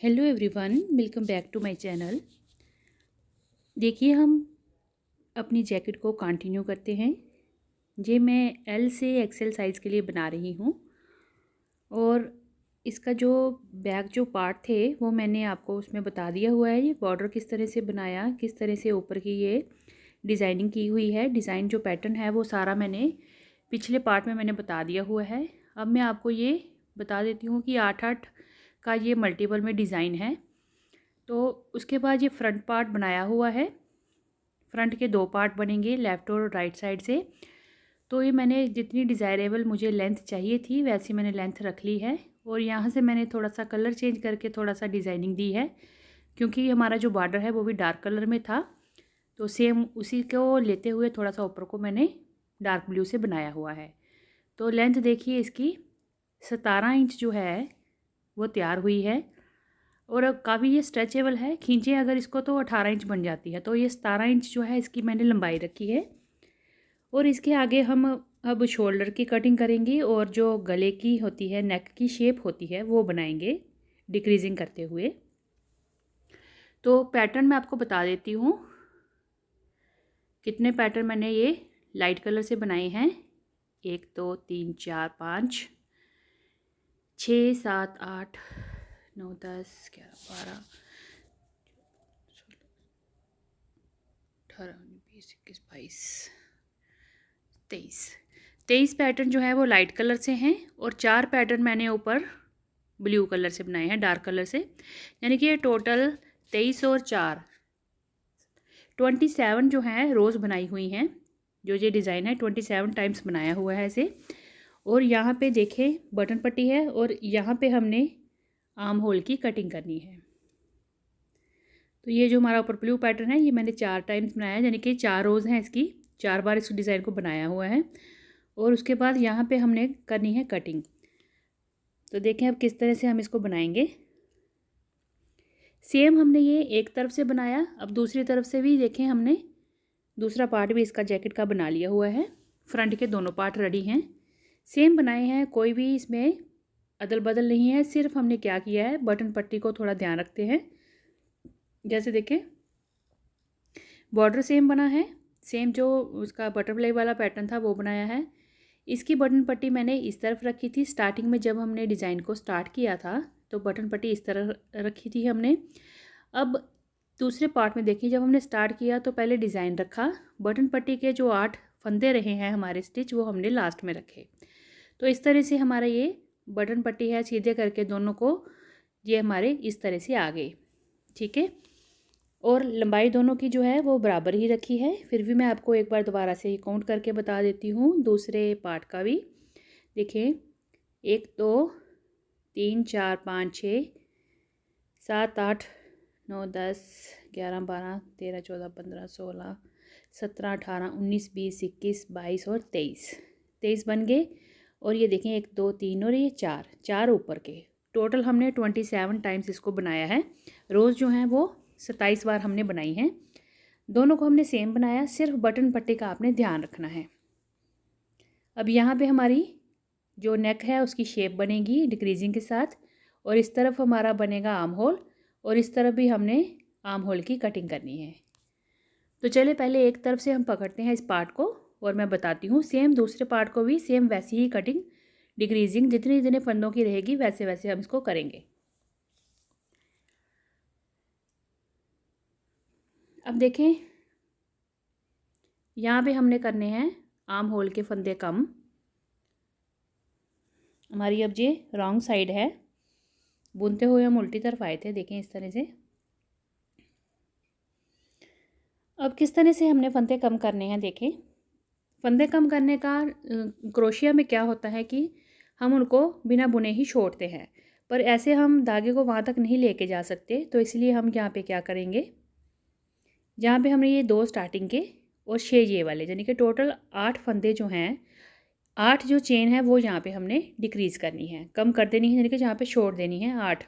Hello everyone, welcome back to my channel. देखिए, हम अपनी जैकेट को कंटिन्यू करते हैं। ये मैं एल से एक्सएल साइज़ के लिए बना रही हूँ और इसका जो बैक जो पार्ट थे वो मैंने आपको उसमें बता दिया हुआ है। ये बॉर्डर किस तरह से बनाया, किस तरह से ऊपर की ये डिज़ाइनिंग की हुई है। डिज़ाइन जो पैटर्न है वो सारा मैंने पिछले पार्ट में मैंने बता दिया हुआ है। अब मैं आपको ये बता देती हूँ कि 8-8 का ये मल्टीपल में डिज़ाइन है। तो उसके बाद ये फ्रंट पार्ट बनाया हुआ है। फ्रंट के 2 पार्ट बनेंगे, लेफ़्ट और राइट साइड से। तो ये मैंने जितनी डिज़ायरेबल मुझे लेंथ चाहिए थी वैसी मैंने लेंथ रख ली है और यहाँ से मैंने थोड़ा सा कलर चेंज करके थोड़ा सा डिज़ाइनिंग दी है, क्योंकि हमारा जो बॉर्डर है वो भी डार्क कलर में था। तो सेम उसी को लेते हुए थोड़ा सा ऊपर को मैंने डार्क ब्लू से बनाया हुआ है। तो लेंथ देखिए इसकी 17 इंच जो है वो तैयार हुई है और अब काफ़ी ये स्ट्रेचेबल है। खींचे अगर इसको तो 18 इंच बन जाती है। तो ये 17 इंच जो है इसकी मैंने लंबाई रखी है और इसके आगे हम अब शोल्डर की कटिंग करेंगे और जो गले की होती है, नेक की शेप होती है वो बनाएंगे डिक्रीजिंग करते हुए। तो पैटर्न मैं आपको बता देती हूँ कितने पैटर्न मैंने ये लाइट कलर से बनाए हैं। 1 2 3 4 5 6 7 8 9 10 11 12 18 19 20 21 22 23 पैटर्न जो है वो लाइट कलर से हैं और 4 पैटर्न मैंने ऊपर ब्लू कलर से बनाए हैं, डार्क कलर से। यानी कि ये टोटल 23 और 4 27 जो हैं रोज़ बनाई हुई हैं। जो ये डिज़ाइन है 27 टाइम्स बनाया हुआ है इसे। और यहाँ पे देखें बटन पट्टी है और यहाँ पे हमने आर्म होल की कटिंग करनी है। तो ये जो हमारा ऊपर ब्लू पैटर्न है ये मैंने 4 टाइम्स बनाया है, यानी कि 4 रोज़ हैं इसकी, 4 बार इस डिज़ाइन को बनाया हुआ है। और उसके बाद यहाँ पे हमने करनी है कटिंग। तो देखें अब किस तरह से हम इसको बनाएंगे। सेम हमने ये एक तरफ से बनाया, अब दूसरी तरफ से भी देखें हमने दूसरा पार्ट भी इसका जैकेट का बना लिया हुआ है। फ्रंट के दोनों पार्ट रेडी हैं, सेम बनाए हैं, कोई भी इसमें अदल बदल नहीं है। सिर्फ हमने क्या किया है, बटन पट्टी को थोड़ा ध्यान रखते हैं। जैसे देखें बॉर्डर सेम बना है, सेम जो उसका बटरफ्लाई वाला पैटर्न था वो बनाया है। इसकी बटन पट्टी मैंने इस तरफ रखी थी। स्टार्टिंग में जब हमने डिज़ाइन को स्टार्ट किया था तो बटन पट्टी इस तरह रखी थी हमने। अब दूसरे पार्ट में देखिए, जब हमने स्टार्ट किया तो पहले डिज़ाइन रखा, बटन पट्टी के जो 8 फंदे रहे हैं हमारे स्टिच वो हमने लास्ट में रखे। तो इस तरह से हमारा ये बटन पट्टी है, सीधे करके दोनों को ये हमारे इस तरह से आ गए, ठीक है। और लंबाई दोनों की जो है वो बराबर ही रखी है। फिर भी मैं आपको एक बार दोबारा से काउंट करके बता देती हूँ दूसरे पार्ट का भी। देखें 1 2 3 4 5 6 7 8 9 10 11 12 13 14 15 16 17 18 19 20 21 22 और 23 बन गए। और ये देखें 1 2 3 और ये 4 ऊपर के, टोटल हमने 27 टाइम्स इसको बनाया है। रोज़ जो हैं वो 27 बार हमने बनाई हैं। दोनों को हमने सेम बनाया, सिर्फ बटन पट्टी का आपने ध्यान रखना है। अब यहाँ पे हमारी जो नेक है उसकी शेप बनेगी डिक्रीजिंग के साथ और इस तरफ हमारा बनेगा आर्म होल और इस तरफ भी हमने आर्म होल की कटिंग करनी है। तो चलिए पहले एक तरफ से हम पकड़ते हैं इस पार्ट को और मैं बताती हूँ। सेम दूसरे पार्ट को भी सेम वैसी ही कटिंग डिक्रीजिंग जितने जितने फंदों की रहेगी वैसे वैसे हम इसको करेंगे। अब देखें यहाँ पे हमने करने हैं आर्म होल के फंदे कम। हमारी अब ये रॉन्ग साइड है, बुनते हुए हम उल्टी तरफ आए थे, देखें इस तरह से। अब किस तरह से हमने फंदे कम करने हैं, देखें। फंदे कम करने का क्रोशिया में क्या होता है कि हम उनको बिना बुने ही छोड़ते हैं, पर ऐसे हम धागे को वहाँ तक नहीं लेके जा सकते। तो इसलिए हम यहाँ पे क्या करेंगे, जहाँ पे हमने ये 2 स्टार्टिंग के और 6 ये वाले, यानी कि टोटल 8 फंदे जो हैं, 8 जो चेन है वो यहाँ पे हमने डिक्रीज़ करनी है, कम कर देनी है, यानी कि जहाँ पे छोड़ देनी है 8।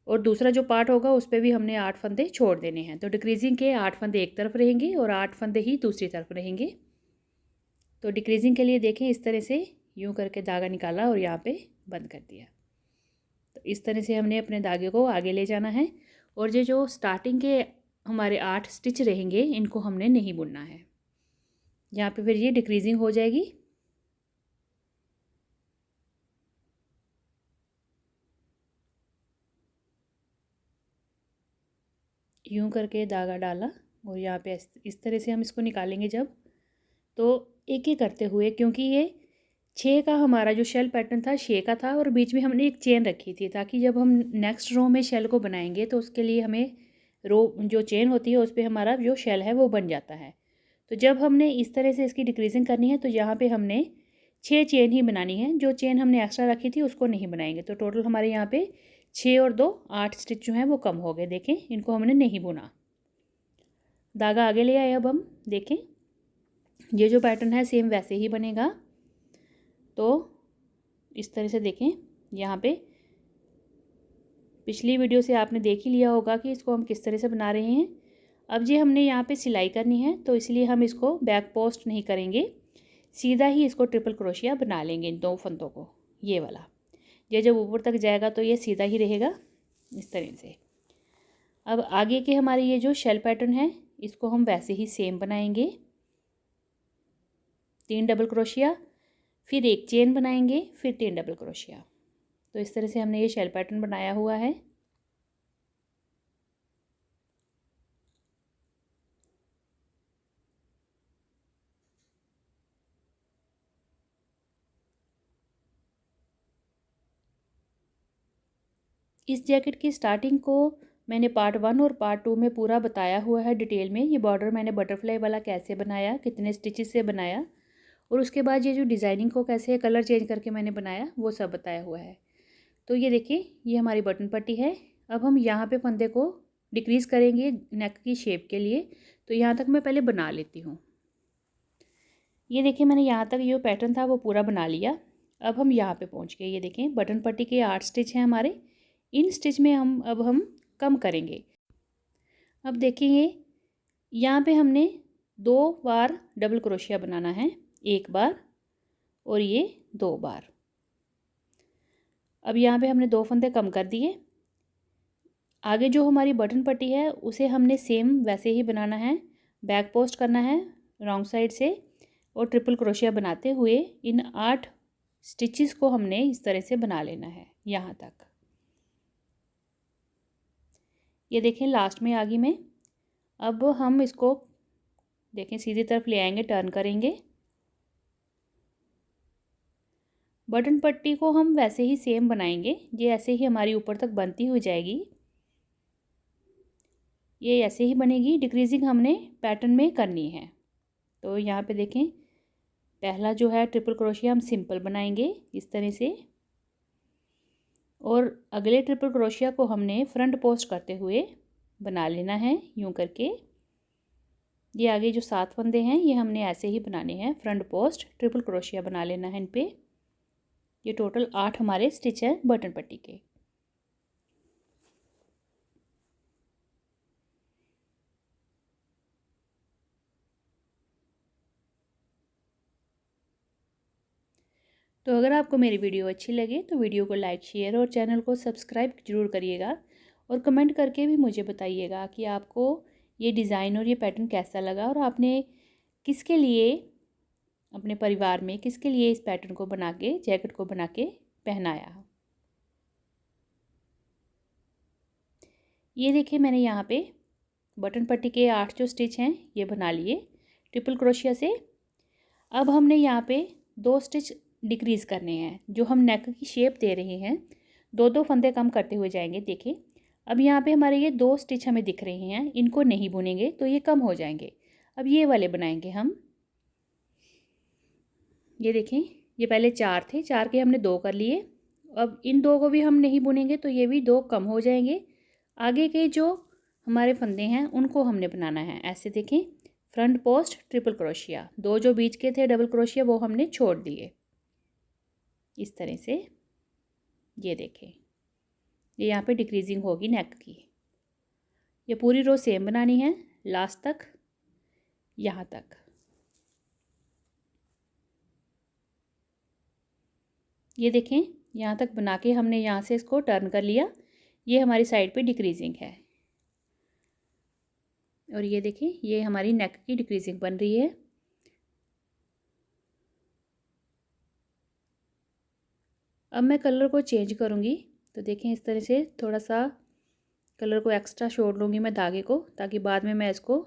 और दूसरा जो पार्ट होगा उस पर भी हमने 8 फंदे छोड़ देने हैं। तो डिक्रीजिंग के 8 फंदे एक तरफ रहेंगे और 8 फंदे ही दूसरी तरफ रहेंगे। तो डिक्रीजिंग के लिए देखें इस तरह से यूँ करके धागा निकाला और यहाँ पे बंद कर दिया। तो इस तरह से हमने अपने धागे को आगे ले जाना है और ये जो स्टार्टिंग के हमारे 8 स्टिच रहेंगे इनको हमने नहीं बुनना है। यहाँ पे फिर ये डिक्रीजिंग हो जाएगी। यूं करके धागा डाला और यहाँ पे इस तरह से हम इसको निकालेंगे जब, तो एक एक करते हुए, क्योंकि ये 6 का हमारा जो शेल पैटर्न था 6 का था और बीच में हमने एक चेन रखी थी ताकि जब हम नेक्स्ट रो में शेल को बनाएंगे तो उसके लिए हमें रो जो चेन होती है उस पर हमारा जो शेल है वो बन जाता है। तो जब हमने इस तरह से इसकी डिक्रीजिंग करनी है तो यहाँ पे हमने 6 चेन ही बनानी है। जो चेन हमने एक्स्ट्रा रखी थी उसको नहीं बनाएंगे। तो टोटल हमारे यहाँ पे 6 और 2 8 स्टिच जो हैं वो कम हो गए। देखें, इनको हमने नहीं बुना। धागा आगे ले आए। अब हम देखें ये जो पैटर्न है सेम वैसे ही बनेगा। तो इस तरह से देखें, यहाँ पे पिछली वीडियो से आपने देख ही लिया होगा कि इसको हम किस तरह से बना रहे हैं। अब ये हमने यहाँ पे सिलाई करनी है तो इसलिए हम इसको बैक पोस्ट नहीं करेंगे, सीधा ही इसको ट्रिपल क्रोशिया बना लेंगे इन 2 फंदों को। ये वाला ये जब ऊपर तक जाएगा तो ये सीधा ही रहेगा इस तरह से। अब आगे के हमारे ये जो शेल पैटर्न है इसको हम वैसे ही सेम बनाएंगे। 3 डबल क्रोशिया, फिर एक चेन बनाएंगे, फिर 3 डबल क्रोशिया। तो इस तरह से हमने ये शेल पैटर्न बनाया हुआ है। इस जैकेट की स्टार्टिंग को मैंने पार्ट 1 और पार्ट 2 में पूरा बताया हुआ है डिटेल में। ये बॉर्डर मैंने बटरफ्लाई वाला कैसे बनाया, कितने स्टिचेस से बनाया, और उसके बाद ये जो डिज़ाइनिंग को कैसे कलर चेंज करके मैंने बनाया वो सब बताया हुआ है। तो ये देखिए, ये हमारी बटन पट्टी है। अब हम यहाँ पे फंदे को डिक्रीज़ करेंगे नेक की शेप के लिए। तो यहाँ तक मैं पहले बना लेती हूँ। ये देखिए, मैंने यहाँ तक जो पैटर्न था वो पूरा बना लिया। अब हम यहाँ पे पहुँच गए। ये देखें, बटन पट्टी के 8 स्टिच हैं हमारे। इन स्टिच में हम कम करेंगे। अब देखेंगे, यहाँ पे हमने 2 बार डबल क्रोशिया बनाना है, 1 बार और ये 2 बार। अब यहाँ पे हमने 2 फंदे कम कर दिए। आगे जो हमारी बटन पट्टी है उसे हमने सेम वैसे ही बनाना है। बैक पोस्ट करना है रॉन्ग साइड से और ट्रिपल क्रोशिया बनाते हुए इन 8 स्टिचेस को हमने इस तरह से बना लेना है यहाँ तक। ये देखें, लास्ट में आ गई मैं। अब हम इसको देखें सीधी तरफ ले आएंगे, टर्न करेंगे। बटन पट्टी को हम वैसे ही सेम बनाएंगे। ये ऐसे ही हमारी ऊपर तक बनती हुई जाएगी। ये ऐसे ही बनेगी। डिक्रीजिंग हमने पैटर्न में करनी है। तो यहाँ पे देखें, पहला जो है ट्रिपल क्रोशिया हम सिंपल बनाएंगे इस तरह से, और अगले ट्रिपल क्रोशिया को हमने फ्रंट पोस्ट करते हुए बना लेना है यूं करके। ये आगे जो 7 फंदे हैं ये हमने ऐसे ही बनाने हैं, फ्रंट पोस्ट ट्रिपल क्रोशिया बना लेना है इन पे। ये टोटल 8 हमारे स्टिच हैं बटन पट्टी के। तो अगर आपको मेरी वीडियो अच्छी लगे तो वीडियो को लाइक, शेयर और चैनल को सब्सक्राइब जरूर करिएगा, और कमेंट करके भी मुझे बताइएगा कि आपको ये डिज़ाइन और ये पैटर्न कैसा लगा और आपने किसके लिए, अपने परिवार में किसके लिए इस पैटर्न को बना के, जैकेट को बना के पहनाया। ये देखिए, मैंने यहाँ पे बटन पट्टी के 8 जो स्टिच हैं ये बना लिए ट्रिपल क्रोशिया से। अब हमने यहाँ पे 2 स्टिच डिक्रीज़ करने हैं। जो हम नेक की शेप दे रहे हैं 2-2 फंदे कम करते हुए जाएंगे। देखिए, अब यहाँ पे हमारे ये 2 स्टिच हमें दिख रहे हैं, इनको नहीं बुनेंगे तो ये कम हो जाएंगे। अब ये वाले बनाएंगे हम। ये देखें, ये पहले 4 थे, 4 के हमने 2 कर लिए। अब इन 2 को भी हम नहीं बुनेंगे तो ये भी 2 कम हो जाएंगे। आगे के जो हमारे फंदे हैं उनको हमने बनाना है ऐसे। देखें, फ्रंट पोस्ट ट्रिपल क्रोशिया, 2 जो बीच के थे डबल क्रोशिया वो हमने छोड़ दिए इस तरह से। ये देखें, ये यहाँ पे डिक्रीजिंग होगी नेक की। ये पूरी रो सेम बनानी है लास्ट तक, यहाँ तक। ये देखें, यहाँ तक बना के हमने यहाँ से इसको टर्न कर लिया। ये हमारी साइड पे डिक्रीजिंग है और ये देखिए ये हमारी नेक की डिक्रीजिंग बन रही है। अब मैं कलर को चेंज करूँगी, तो देखें इस तरह से थोड़ा सा कलर को एक्स्ट्रा छोड़ लूँगी मैं धागे को, ताकि बाद में मैं इसको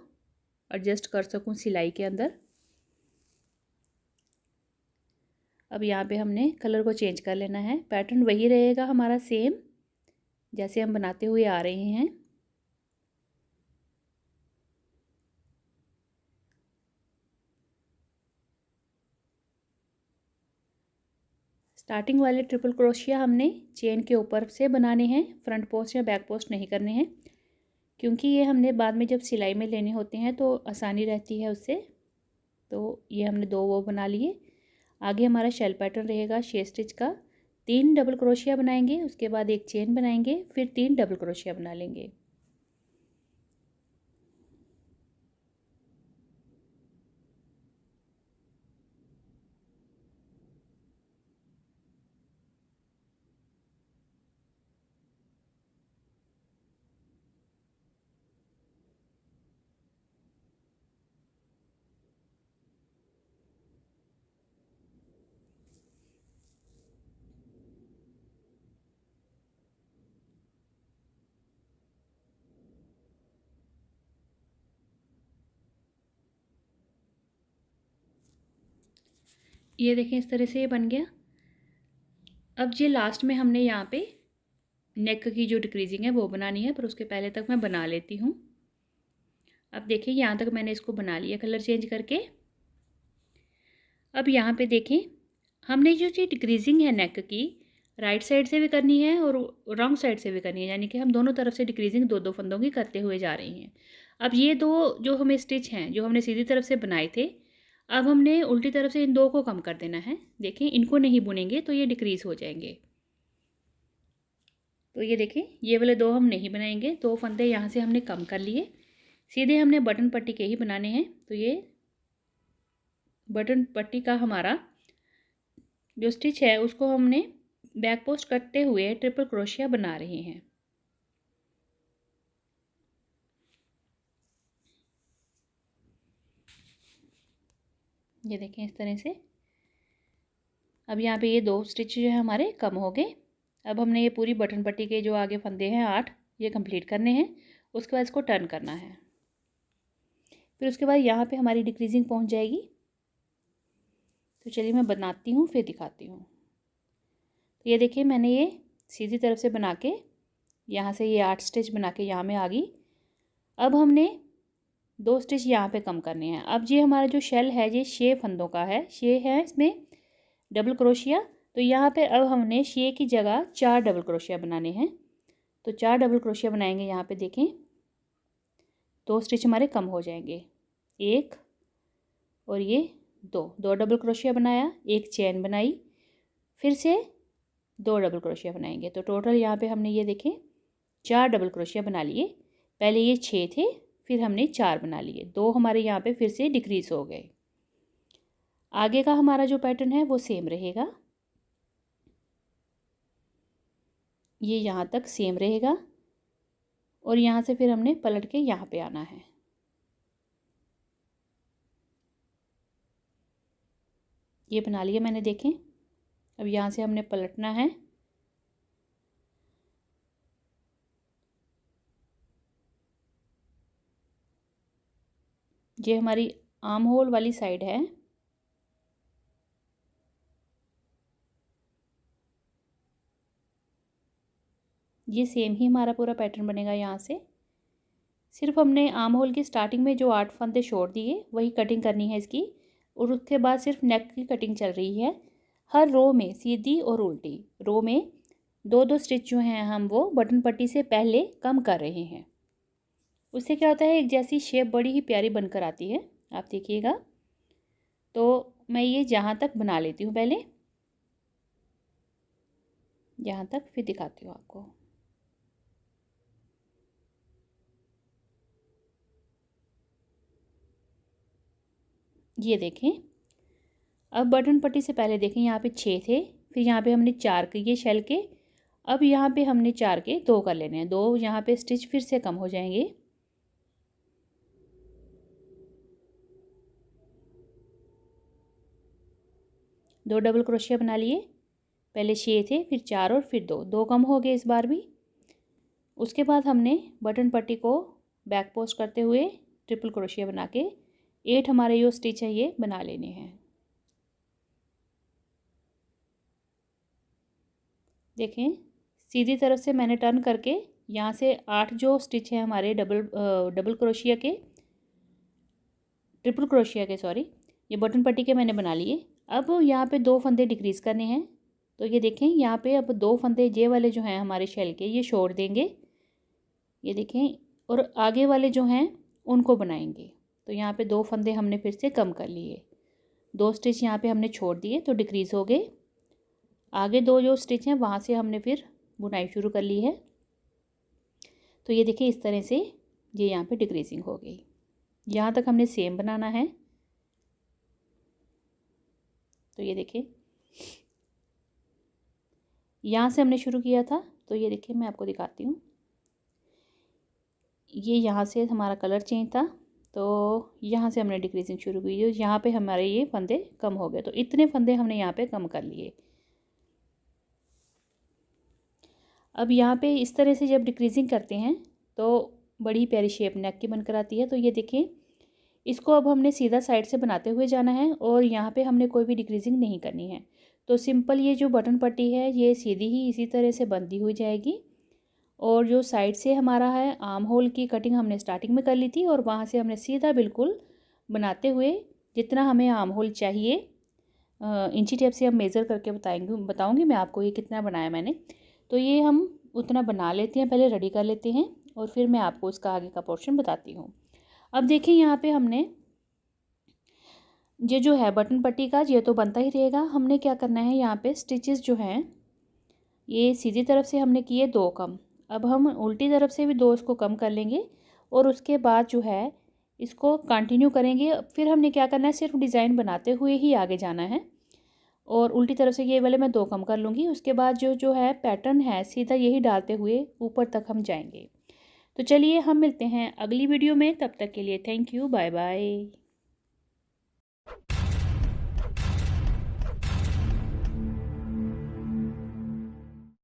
एडजस्ट कर सकूँ सिलाई के अंदर। अब यहाँ पे हमने कलर को चेंज कर लेना है। पैटर्न वही रहेगा हमारा सेम जैसे हम बनाते हुए आ रहे हैं। स्टार्टिंग वाले ट्रिपल क्रोशिया हमने चेन के ऊपर से बनाने हैं, फ्रंट पोस्ट या बैक पोस्ट नहीं करने हैं, क्योंकि ये हमने बाद में जब सिलाई में लेने होते हैं तो आसानी रहती है उससे। तो ये हमने 2 वो बना लिए। आगे हमारा शेल पैटर्न रहेगा 6 स्टिच का। 3 डबल क्रोशिया बनाएंगे, उसके बाद एक चेन बनाएंगे, फिर 3 डबल क्रोशिया बना लेंगे। ये देखें इस तरह से ये बन गया। अब ये लास्ट में हमने यहाँ पे नेक की जो डिक्रीजिंग है वो बनानी है, पर उसके पहले तक मैं बना लेती हूँ। अब देखिए यहाँ तक मैंने इसको बना लिया कलर चेंज करके। अब यहाँ पे देखें हमने जो चीज़ डिक्रीजिंग है नेक की, राइट साइड से भी करनी है और रॉन्ग साइड से भी करनी है, यानी कि हम दोनों तरफ से डिक्रीजिंग 2-2 फंदों की करते हुए जा रही हैं। अब ये 2 जो हमें स्टिच हैं जो हमने सीधी तरफ से बनाए थे, अब हमने उल्टी तरफ से इन 2 को कम कर देना है। देखें इनको नहीं बुनेंगे तो ये डिक्रीज़ हो जाएंगे। तो ये देखें ये वाले 2 हम नहीं बनाएंगे, 2 फंदे यहाँ से हमने कम कर लिए, सीधे हमने बटन पट्टी के ही बनाने हैं। तो ये बटन पट्टी का हमारा जो स्टिच है उसको हमने बैक पोस्ट करते हुए ट्रिपल क्रोशिया बना रहे हैं। ये देखें इस तरह से। अब यहाँ पे ये 2 स्टिच जो है हमारे कम हो गए। अब हमने ये पूरी बटन पट्टी के जो आगे फंदे हैं 8 ये कंप्लीट करने हैं। उसके बाद इसको टर्न करना है। फिर उसके बाद यहाँ पे हमारी डिक्रीजिंग पहुँच जाएगी। तो चलिए मैं बनाती हूँ फिर दिखाती हूँ। तो ये देखिए मैंने ये सीधी तरफ से बना के यहाँ से ये 8 स्टिच बना के यहाँ में आ गई। अब हमने 2 स्टिच यहाँ पे कम करने हैं। अब ये हमारा जो शेल है ये 6 फंदों का है, 6 है इसमें डबल क्रोशिया। तो यहाँ पे अब हमने 6 की जगह 4 डबल क्रोशिया बनाने हैं। तो 4 डबल क्रोशिया बनाएंगे। यहाँ पे देखें 2 स्टिच हमारे कम हो जाएंगे, 1 और ये 2 डबल क्रोशिया बनाया, एक चेन बनाई, फिर से 2 डबल क्रोशिया बनाएंगे। तो टोटल यहाँ पे हमने ये देखें 4 डबल क्रोशिया बना लिए। पहले ये 6 थे, फिर हमने 4 बना लिए, 2 हमारे यहाँ पे फिर से डिक्रीज हो गए। आगे का हमारा जो पैटर्न है वो सेम रहेगा, ये यहाँ तक सेम रहेगा और यहाँ से फिर हमने पलट के यहाँ पे आना है। ये बना लिया मैंने, देखें। अब यहाँ से हमने पलटना है। ये हमारी आर्म होल वाली साइड है। ये सेम ही हमारा पूरा पैटर्न बनेगा। यहाँ से सिर्फ हमने आर्म होल की स्टार्टिंग में जो 8 फंदे छोड़ दिए वही कटिंग करनी है इसकी, और उसके बाद सिर्फ नेक की कटिंग चल रही है। हर रो में सीधी और उल्टी रो में 2-2 स्टिच जो हैं हम वो बटन पट्टी से पहले कम कर रहे हैं। उससे क्या होता है एक जैसी शेप बड़ी ही प्यारी बनकर आती है, आप देखिएगा। तो मैं ये जहाँ तक बना लेती हूँ पहले, यहाँ तक, फिर दिखाती हूँ आपको। ये देखें अब बटन पट्टी से पहले देखें यहाँ पे 6 थे, फिर यहाँ पे हमने 4 किए शेल के। अब यहाँ पे हमने 4 के 2 कर लेने हैं, 2 यहाँ पे स्टिच फिर से कम हो जाएंगे। दो डबल क्रोशिया बना लिए, पहले 6 थे, फिर 4 और फिर 2, 2 कम हो गए इस बार भी। उसके बाद हमने बटन पट्टी को बैक पोस्ट करते हुए ट्रिपल क्रोशिया बना के 8 हमारे जो स्टिच है ये बना लेने हैं। देखें, सीधी तरफ से मैंने टर्न करके यहाँ से 8 जो स्टिच है हमारे डबल क्रोशिया के, ट्रिपल क्रोशिया के सॉरी, ये बटन पट्टी के मैंने बना लिए। अब यहाँ पे 2 फंदे डिक्रीज़ करने हैं। तो ये देखें, यहाँ पे अब 2 फंदे ये वाले जो हैं हमारे शेल के, ये छोड़ देंगे, ये देखें, और आगे वाले जो हैं उनको बनाएंगे। तो यहाँ पे 2 फंदे हमने फिर से कम कर लिए, 2 स्टिच यहाँ पे हमने छोड़ दिए तो डिक्रीज़ हो गए। आगे 2 जो स्टिच हैं वहाँ से हमने फिर बुनाई शुरू कर ली है। तो ये देखिए, इस तरह से ये यहाँ पे डिक्रीजिंग हो गई। यहाँ तक हमने सेम बनाना है। तो ये देखिए, यहाँ से हमने शुरू किया था, तो ये देखिए मैं आपको दिखाती हूँ। ये यहाँ से हमारा कलर चेंज था, तो यहाँ से हमने डिक्रीजिंग शुरू की, जो यहाँ पे हमारे ये फंदे कम हो गए। तो इतने फंदे हमने यहाँ पे कम कर लिए। अब यहाँ पे इस तरह से जब डिक्रीजिंग करते हैं तो बड़ी प्यारी शेप नेक की बनकर आती है। तो ये देखें, इसको अब हमने सीधा साइड से बनाते हुए जाना है और यहाँ पे हमने कोई भी डिक्रीजिंग नहीं करनी है। तो सिंपल ये जो बटन पट्टी है ये सीधी ही इसी तरह से बंधी हुई जाएगी। और जो साइड से हमारा है आर्म होल की कटिंग हमने स्टार्टिंग में कर ली थी, और वहाँ से हमने सीधा बिल्कुल बनाते हुए जितना हमें आर्म होल चाहिए, इंची टेप से हम मेज़र करके बताऊँगी मैं आपको ये कितना बनाया मैंने। तो ये हम उतना बना लेते हैं, पहले रेडी कर लेते हैं और फिर मैं आपको इसका आगे का पोर्शन बताती हूँ। अब देखिए, यहाँ पे हमने ये जो है बटन पट्टी का ये तो बनता ही रहेगा। हमने क्या करना है, यहाँ पे स्टिचेस जो हैं ये सीधी तरफ से हमने किए 2 कम, अब हम उल्टी तरफ से भी 2 इसको कम कर लेंगे और उसके बाद जो है इसको कंटिन्यू करेंगे। फिर हमने क्या करना है, सिर्फ डिज़ाइन बनाते हुए ही आगे जाना है। और उल्टी तरफ से ये वाले मैं 2 कम कर लूँगी। उसके बाद जो है पैटर्न है सीधा यही डालते हुए ऊपर तक हम जाएंगे। तो चलिए हम मिलते हैं अगली वीडियो में, तब तक के लिए थैंक यू, बाय बाय।